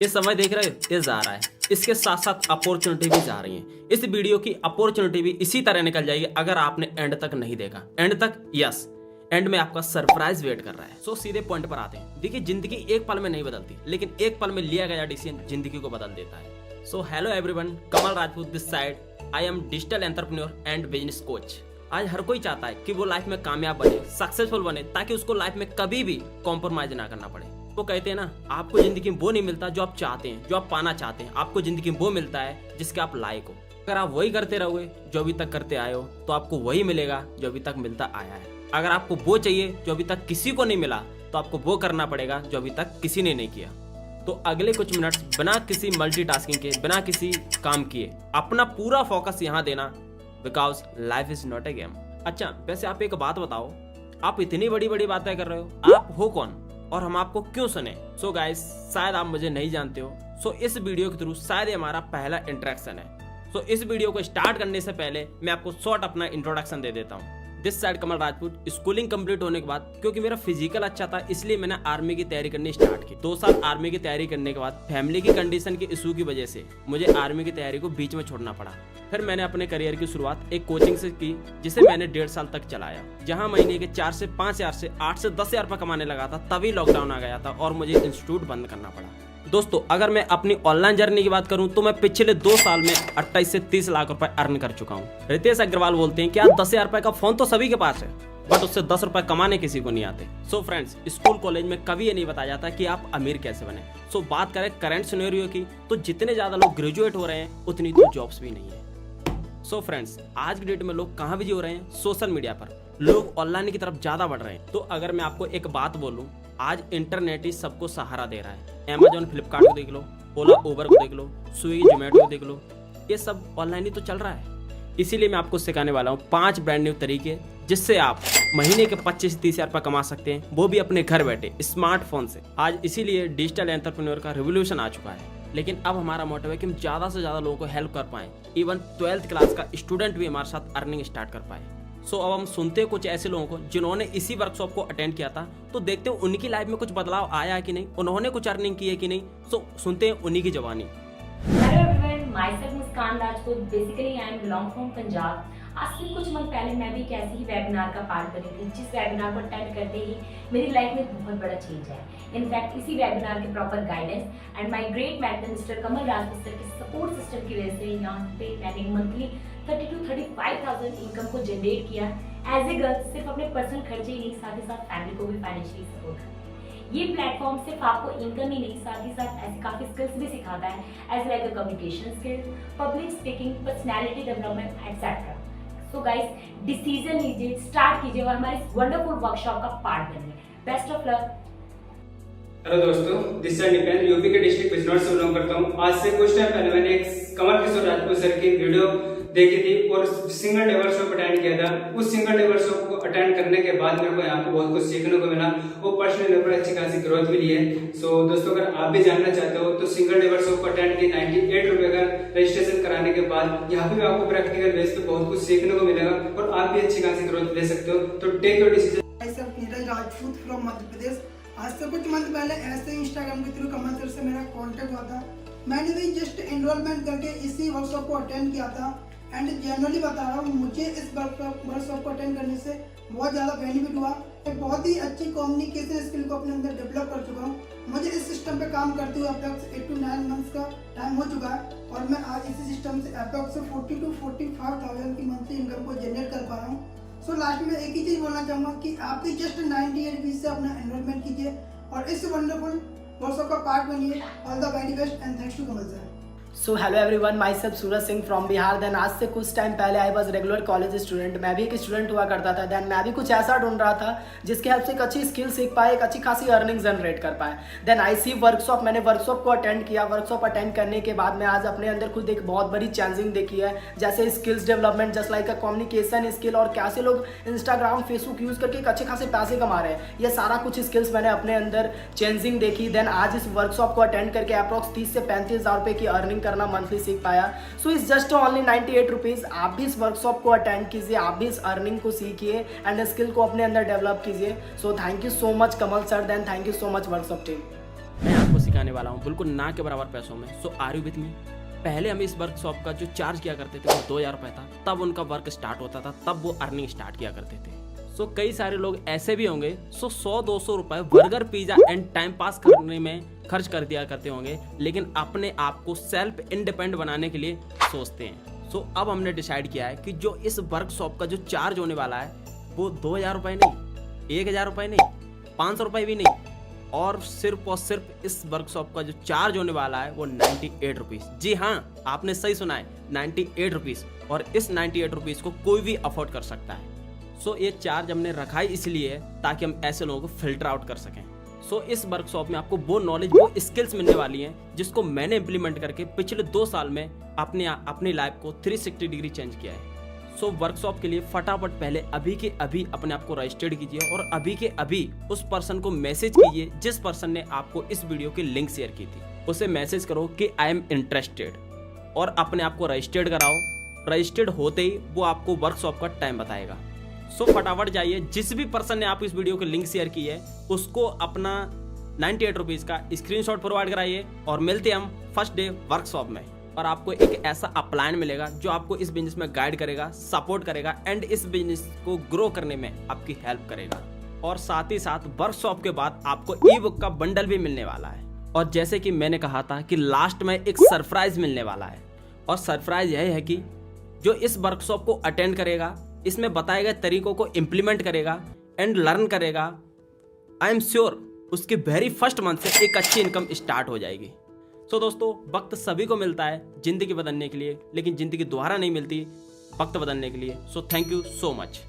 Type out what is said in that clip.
ये समय देख रहे हो, ये जा रहा है। इसके साथ साथ अपॉर्चुनिटी भी जा रही है। इस वीडियो की अपॉर्चुनिटी भी इसी तरह निकल जाएगी अगर आपने एंड तक नहीं देखा। एंड तक, यस, एंड में आपका सरप्राइज वेट कर रहा है। सो सीधे पॉइंट पर आते हैं। देखिए, जिंदगी एक पल में नहीं बदलती, लेकिन एक पल में लिया गया डिसीजन जिंदगी को बदल देता है। सो hello everyone, Kamal Rajput this side. I am digital entrepreneur and business coach. आज हर कोई चाहता है कि वो लाइफ में कामयाब बने, सक्सेसफुल बने, ताकि उसको लाइफ में कभी भी कॉम्प्रोमाइज ना करना पड़े। वो कहते हैं ना, आपको जिंदगी में वो नहीं मिलता जो आप चाहते हैं, जो आप पाना चाहते हैं। आपको जिंदगी में वो मिलता है जिसके आप लायक हो। अगर आप वही करते रहोगे जो अभी तक करते आए हो, तो आपको वही मिलेगा जो अभी तक मिलता आया है। अगर आपको वो चाहिए जो अभी तक किसी को नहीं मिला, तो आपको वो करना पड़ेगा जो अभी तक किसी ने नहीं किया। तो अगले कुछ मिनट्स बिना किसी मल्टीटास्किंग के, बिना किसी काम किए, अपना पूरा फोकस यहाँ देना, because life is not a game. अच्छा, वैसे आप एक बात बताओ, आप इतनी बड़ी बड़ी बातें कर रहे हो, आप हो कौन और हम आपको क्यों सुने? सो गाइस, शायद आप मुझे नहीं जानते हो। सो इस वीडियो के थ्रू शायद हमारा पहला इंटरेक्शन है। सो इस वीडियो को स्टार्ट करने से पहले मैं आपको शॉर्ट अपना इंट्रोडक्शन दे देता हूँ। This side Kamal Rajput. Schooling complete होने के बाद, क्योंकि मेरा फिजिकल अच्छा था, इसलिए मैंने आर्मी की तैयारी करनी स्टार्ट की। 2 साल आर्मी की तैयारी करने के बाद फैमिली की कंडीशन के इशू की वजह से मुझे आर्मी की तैयारी को बीच में छोड़ना पड़ा। फिर मैंने अपने करियर की शुरुआत एक कोचिंग से की, जिसे मैंने 1.5 साल तक चलाया, जहां महीने के 4 से 5 हजार से 8 से 10 हजार रुपये कमाने लगा था। तभी लॉकडाउन आ गया था और मुझे इंस्टीट्यूट बंद करना पड़ा। दोस्तों, अगर मैं अपनी ऑनलाइन जर्नी की बात करूं, तो मैं पिछले 2 साल में 28 से 30 लाख रुपए अर्न कर चुका हूं। रितेश अग्रवाल बोलते हैं कि यार 10 हजार रुपए का फोन तो सभी के पास है, बट उससे 10 रुपए कमाने किसी को नहीं आते। सो फ्रेंड्स, स्कूल कॉलेज में कभी ये नहीं बताया जाता कि आप अमीर कैसे बने। सो बात करें करंट सिनेरियो की, तो जितने ज्यादा लोग ग्रेजुएट हो रहे हैं, उतनी तो जॉब्स भी नहीं है। सो फ्रेंड्स, आज की डेट में लोग कहाँ बिजी हो रहे हैं? सोशल मीडिया पर। लोग ऑनलाइन की तरफ ज्यादा बढ़ रहे हैं। तो अगर मैं आपको एक बात बोलूं, आज इंटरनेट ही सबको सहारा दे रहा है। Amazon, फ्लिपकार्ट को देख लो, ओला, उबर को देख लो, स्विगी, जोमेटो को देख लो, ये सब ऑनलाइन ही तो चल रहा है। इसीलिए मैं आपको सिखाने वाला हूँ 5 ब्रांड न्यू तरीके, जिससे आप महीने के 25 से 30 हजार रुपये कमा सकते हैं, वो भी अपने घर बैठे स्मार्टफोन से। आज इसीलिए डिजिटल एंटरप्रेन्योर का रिवोल्यूशन आ चुका है। लेकिन अब हमारा मोटिव है कि हम ज़्यादा से ज़्यादा लोगों को हेल्प कर पाएं। इवन 12th क्लास का स्टूडेंट भी हमारे साथ अर्निंग स्टार्ट कर पाए। सो अब हम सुनते हैं कुछ ऐसे लोगों को जिन्होंने इसी वर्कशॉप को अटेंड किया था, तो देखते हैं उनकी लाइफ में कुछ बदलाव आया है कि नहीं, उन्होंने कुछ अर्निंग की है कि नहीं। सो सुनते हैं उन्हीं की जवानी। Hello everyone, myself Muskan Rajput. Basically I am belong from Punjab. आज से कुछ मंथ पहले मैं भी एक ऐसे ही वेबिनार का पार्ट बनी थी, जिस वेबिनार को अटेंड करते ही मेरी लाइफ में बहुत बड़ा चेंज है। इनफैक्ट इसी वेबिनार के proper guidance and my great mentor mister Kamal Rajput sir के सपोर्ट सिस्टम की वजह से यहाँ पे मैंने मंथली 30 to 35,000 इनकम को जनरेट किया। एज ए गर्ल सिर्फ अपने पर्सनल खर्चे ही नहीं, साथ ही साथ फैमिली को भी फाइनेंशियली सपोर्ट करता है। ये प्लेटफॉर्म सिर्फ आपको इनकम ही नहीं, साथ ही साथ ऐसी काफी स्किल्स भी सिखाता है, as like communication skills, public speaking, personality development etcetera. So guys, decision लीजिए, स्टार्ट कीजिए और हमारे इस वंडरफुल वर्कशॉप का पार्ट बनिए। Best of luck. हेलो दोस्तों, दिस इज निपेन, यूपी के डिस्ट्रिक्ट बिजनौर से बिलोंग करता हूँ। आज से कुछ टाइम पहले मैंने एक कमल किशोर राजपूत सर की वीडियो देखी थी और सिंगल डे वर्कशॉप अटेंड किया था। उस सिंगल डे वर्कशॉप को अटेंड करने के बाद मेरे को यहाँ पे बहुत कुछ सीखने को मिला और पर्सनल लेवल पर अच्छी खासी ग्रोथ मिली है। सो दोस्तों, अगर आप भी जानना चाहते हो तो सिंगल डे वर्कशॉप को अटेंड की 98 रुपए का रजिस्ट्रेशन कराने के बाद यहाँ पे आपको प्रैक्टिकल बेस पे बहुत कुछ सीखने को मिलेगा और आप भी अच्छी खासी ग्रोथ ले सकते हो। तो take your decision. Neeraj Rajput from Madhya Pradesh. आज से कुछ मंथ पहले ऐसे इंस्टाग्राम के थ्रू कमल सर से मेरा कांटेक्ट हुआ था। मैंने भी जस्ट एनरोलमेंट करके इसी वर्कशॉप को अटेंड किया था एंड जनरली बता रहा हूँ, मुझे इस वर्कशॉप को अटेंड करने से बहुत ज़्यादा बेनिफिट हुआ। एक बहुत ही अच्छी कम्युनिकेशन स्किल को अपने अंदर डेवलप कर चुका हूँ। मुझे इस सिस्टम पे काम करते हुए अप्रॉक्स 8 to 9 मंथ्स का टाइम हो चुका है और मैं आज इसी सिस्टम से अप्रॉक्स 40 to 45,000 की मंथली इनकम को जनरेट कर पा रहा हूँ। सो लास्ट में एक ही चीज़ बोलना चाहूँगा कि आप भी जस्ट 98 रुपीज़ से अपना एनरोलमेंट कीजिए और इस वंडरफुल वर्कशॉप का पार्ट बनिए। All the very best and thanks to Kamal sir. So hello everyone, myself Suraj Singh from Bihar. Then आज से कुछ टाइम पहले I was regular college student. मैं भी एक स्टूडेंट हुआ करता था। देन मैं भी कुछ ऐसा ढूंढ रहा था जिसके हेल्प से एक अच्छी स्किल सीख पाए, एक अच्छी खासी अर्निंग जनरेट कर पाए। देन आई सी वर्कशॉप, मैंने वर्कशॉप को अटेंड किया। वर्कशॉप अटेंड करने के बाद मैं आज अपने अंदर खुद एक बहुत बड़ी चेंजिंग देखी है, जैसे skills development, just like a communication skill और कैसे लोग इंस्टाग्राम, फेसबुक यूज़ करके एक अच्छे खासे पैसे कमा रहे हैं। ये सारा कुछ स्किल्स मैंने अपने अंदर चेंजिंग देखी। देन आज इस वर्कशॉप को अटेंड करके अप्रॉक्स 30 से 35 हज़ार रुपये की अर्निंग करना मंथली सीख पाया। So it's just only 98 rupees. आप भी इस वर्कशॉप को अटेंड कीजिए, आप भी इस अर्निंग को सीखिए एंड स्किल को अपने अंदर डेवलप कीजिए। So thank you so much Kamal sir, then thank you so much workshop team. मैं आपको सिखाने वाला हूँ बिल्कुल ना के बराबर पैसों में। सो आर यू विथ मी? पहले हम इस वर्कशॉप का जो चार्ज किया करते थे वो 2000 रुपये था, तब उनका वर्क स्टार्ट होता था, तब वो अर्निंग स्टार्ट किया करते थे। सो कई सारे लोग ऐसे भी होंगे 100-200 रुपए burger pizza and time pass करने में खर्च कर दिया करते होंगे, लेकिन अपने आप को सेल्फ इंडिपेंडेंट बनाने के लिए सोचते हैं। सो अब हमने डिसाइड किया है कि जो इस वर्कशॉप का जो चार्ज होने वाला है वो 2000 रुपये नहीं, 1000 रुपये नहीं, 500 रुपये भी नहीं, और सिर्फ इस वर्कशॉप का जो चार्ज होने वाला है वो 98 रुपीज़। जी हाँ, आपने सही सुना है, 98 रुपीज़। और इस 98 रुपीज़ को कोई भी अफोर्ड कर सकता है। सो ये चार्ज हमने रखा ही इसलिए ताकि हम ऐसे लोगों को फिल्टर आउट कर सकें। सो इस वर्कशॉप में आपको वो नॉलेज, वो स्किल्स मिलने वाली हैं जिसको मैंने इम्प्लीमेंट करके पिछले 2 साल में अपनी लाइफ को 360 डिग्री चेंज किया है। सो वर्कशॉप के लिए फटाफट पहले अभी के अभी अपने आप को रजिस्टर्ड कीजिए और अभी के अभी उस पर्सन को मैसेज कीजिए जिस पर्सन ने आपको इस वीडियो की लिंक शेयर की थी। उसे मैसेज करो कि आई एम इंटरेस्टेड और अपने आप को रजिस्टर्ड कराओ। रजिस्टर्ड होते ही वो आपको वर्कशॉप का टाइम बताएगा। सो फटाफट जाइए, जिस भी पर्सन ने आप इस वीडियो की लिंक शेयर की है उसको अपना 98 रुपीज़ का स्क्रीनशॉट प्रोवाइड कराइए और मिलते हैं हम फर्स्ट डे वर्कशॉप में। और आपको एक ऐसा अपलाइन मिलेगा जो आपको इस बिजनेस में गाइड करेगा, सपोर्ट करेगा एंड इस बिजनेस को ग्रो करने में आपकी हेल्प करेगा। और साथ ही साथ वर्कशॉप के बाद आपको ई बुक का बंडल भी मिलने वाला है। और जैसे कि मैंने कहा था कि लास्ट में एक सरप्राइज मिलने वाला है, और सरप्राइज यह है कि जो इस वर्कशॉप को अटेंड करेगा, इसमें बताए गए तरीकों को इम्प्लीमेंट करेगा एंड लर्न करेगा, आई एम श्योर उसके वेरी फर्स्ट मंथ से एक अच्छी इनकम स्टार्ट हो जाएगी। सो दोस्तों, वक्त सभी को मिलता है जिंदगी बदलने के लिए, लेकिन जिंदगी दोबारा नहीं मिलती वक्त बदलने के लिए। सो थैंक यू सो मच।